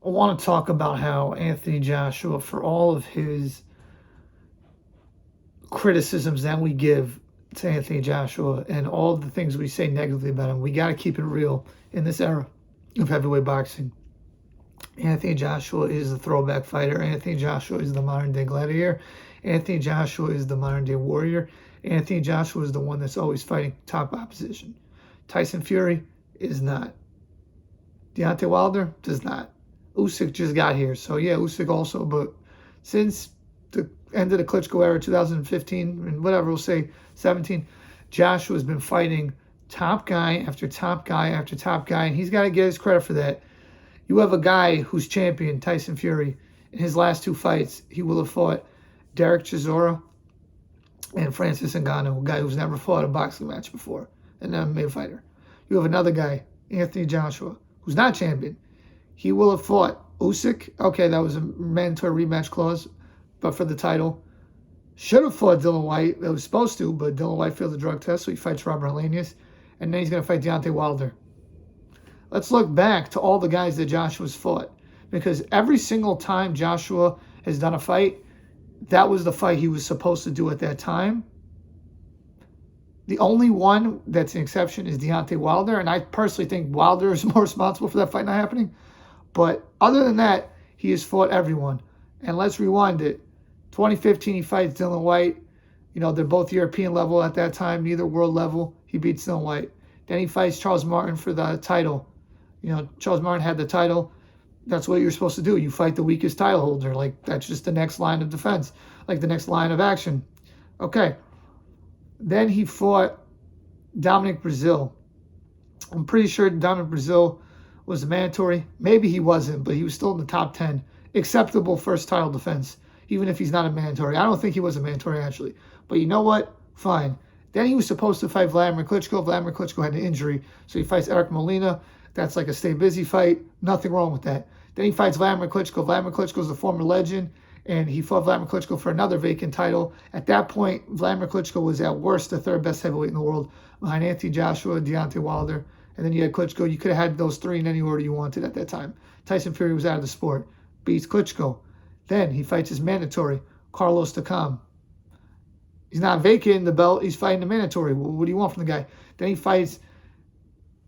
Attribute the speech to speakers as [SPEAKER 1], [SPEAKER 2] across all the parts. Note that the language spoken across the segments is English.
[SPEAKER 1] I want to talk about how Anthony Joshua, for all of his criticisms that we give to Anthony Joshua and all the things we say negatively about him, we got to keep it real in this era of heavyweight boxing. Anthony Joshua is the throwback fighter. Anthony Joshua is the modern day gladiator. Anthony Joshua is the modern day warrior. Anthony Joshua is the one that's always fighting top opposition. Tyson Fury is not. Deontay Wilder does not. Usyk just got here. So yeah, Usyk also, but since the end of the Klitschko era, 2015, and whatever, we'll say 17, Joshua's been fighting top guy after top guy after top guy, and he's got to get his credit for that. You have a guy who's champion, Tyson Fury. In his last two fights, he will have fought Derek Chisora and Francis Ngannou, a guy who's never fought a boxing match before, an MMA fighter. You have another guy, Anthony Joshua, who's not champion. He will have fought Usyk. Okay, that was a mandatory rematch clause, but for the title. Should have fought Dillian Whyte. It was supposed to, but Dillian Whyte failed the drug test, so he fights Robert Helenius. And then he's going to fight Deontay Wilder. Let's look back to all the guys that Joshua's fought. Because every single time Joshua has done a fight, that was the fight he was supposed to do at that time. The only one that's an exception is Deontay Wilder, and I personally think Wilder is more responsible for that fight not happening. But other than that, he has fought everyone. And let's rewind it. 2015, he fights Dillian Whyte. You know, they're both European level at that time, neither world level. He beats Dillian Whyte. Then he fights Charles Martin for the title. You know, Charles Martin had the title. That's what you're supposed to do. You fight the weakest title holder. Like, that's just the next line of defense. Like, the next line of action. Okay. Then he fought Dominic Brazil. I'm pretty sure Dominic Brazil was mandatory. Maybe he wasn't, but he was still in the top 10. Acceptable first title defense, even if he's not a mandatory. I don't think he was a mandatory, actually. But you know what? Fine. Then he was supposed to fight Vladimir Klitschko. Vladimir Klitschko had an injury, so he fights Eric Molina. That's like a stay busy fight. Nothing wrong with that. Then he fights Vladimir Klitschko. Vladimir Klitschko is a former legend, and he fought Vladimir Klitschko for another vacant title. At that point, Vladimir Klitschko was at worst the third best heavyweight in the world, behind Anthony Joshua, Deontay Wilder, and then you had Klitschko. You could have had those three in any order you wanted at that time. Tyson Fury was out of the sport. Beats Klitschko. Then he fights his mandatory, Carlos Takam. He's not vacating the belt. He's fighting the mandatory. What do you want from the guy? Then he fights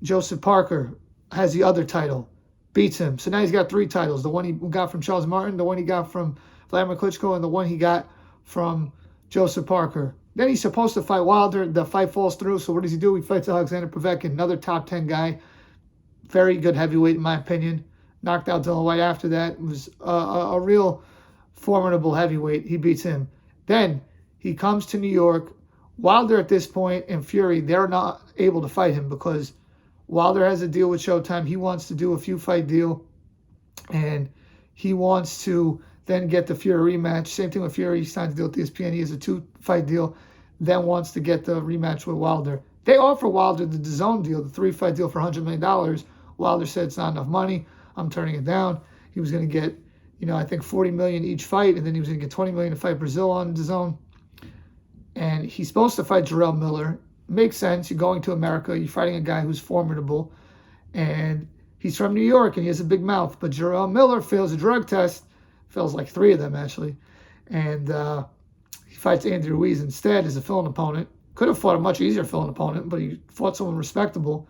[SPEAKER 1] Joseph Parker, has the other title, beats him. So now he's got three titles. The one he got from Charles Martin, the one he got from Vladimir Klitschko, and the one he got from Joseph Parker. Then he's supposed to fight Wilder. The fight falls through. So what does he do? He fights Alexander Povetkin, another top 10 guy. Very good heavyweight, in my opinion. Knocked out Dillian Whyte after that. It was a real formidable heavyweight. He beats him. Then he comes to New York. Wilder at this point and Fury, they're not able to fight him because Wilder has a deal with Showtime. He wants to do a few fight deal, and he wants to then get the Fury rematch. Same thing with Fury. He signed a deal with ESPN. He has a 2-fight deal, then wants to get the rematch with Wilder. They offer Wilder the DAZN deal, the 3-fight deal for $100 million. Wilder said it's not enough money. I'm turning it down. He was going to get, I think $40 million each fight, and then he was going to get $20 million to fight Brazil on DAZN. And he's supposed to fight Jarrell Miller. Makes sense. You're going to America. You're fighting a guy who's formidable. And he's from New York, and he has a big mouth. But Jarrell Miller fails a drug test. Fails like 3 of them, actually. And he fights Andy Ruiz instead as a fill-in opponent. Could have fought a much easier fill-in opponent, but he fought someone respectable.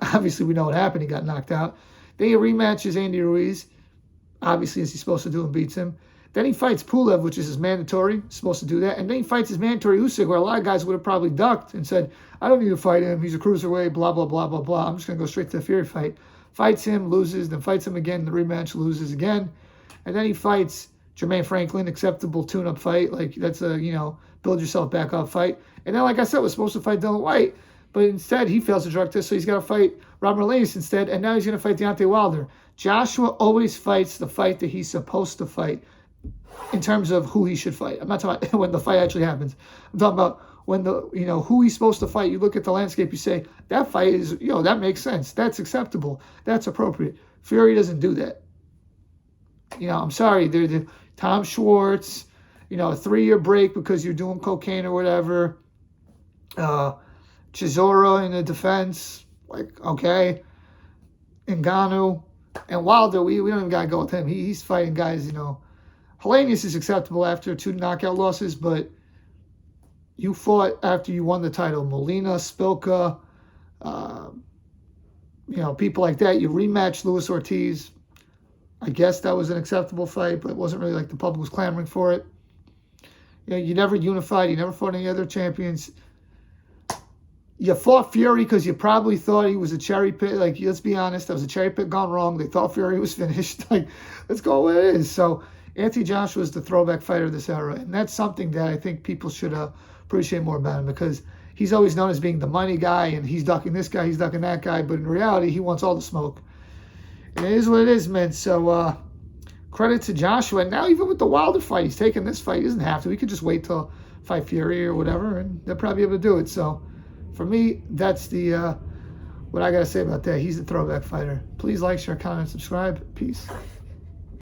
[SPEAKER 1] Obviously, we know what happened. He got knocked out. Then he rematches Andy Ruiz, obviously, as he's supposed to do, and beats him. Then he fights Pulev, which is his mandatory, supposed to do that. And then he fights his mandatory Usyk, where a lot of guys would have probably ducked and said, I don't need to fight him. He's a cruiserweight, blah, blah, blah, blah, blah. I'm just going to go straight to the Fury fight. Fights him, loses, then fights him again. The rematch, loses again. And then he fights Jermaine Franklin, acceptable tune-up fight. Like, that's a, build yourself back up fight. And then, like I said, was supposed to fight Dillian Whyte. But instead, he fails the drug test, so he's got to fight Robert Helenius instead. And now he's going to fight Deontay Wilder. Joshua always fights the fight that he's supposed to fight in terms of who he should fight. I'm not talking about when the fight actually happens. I'm talking about when who he's supposed to fight. You look at the landscape, you say, that fight is, that makes sense. That's acceptable. That's appropriate. Fury doesn't do that. I'm sorry. They're Tom Schwartz, a 3-year break because you're doing cocaine or whatever. Chisora in the defense, like, okay. Ngannou, And Wilder, we don't even got to go with him. He's fighting guys, you know. Helenius is acceptable after 2 knockout losses, but you fought after you won the title. Molina, Spilka, you know, people like that. You rematched Luis Ortiz. I guess that was an acceptable fight, but it wasn't really like the public was clamoring for it. You know, you never unified. You never fought any other champions. You fought Fury because you probably thought he was a cherry pick. Like, let's be honest, that was a cherry pick gone wrong. They thought Fury was finished. Like, let's go where it is. So, Anthony Joshua is the throwback fighter of this era. And that's something that I think people should appreciate more about him, because he's always known as being the money guy, and he's ducking this guy, he's ducking that guy. But in reality, he wants all the smoke. And it is what it is, man. So, credit to Joshua. And now even with the Wilder fight, he's taking this fight. He doesn't have to. He could just wait till fight Fury or whatever, and they'll probably be able to do it. So, for me, that's the what I got to say about that. He's the throwback fighter. Please like, share, comment, subscribe. Peace.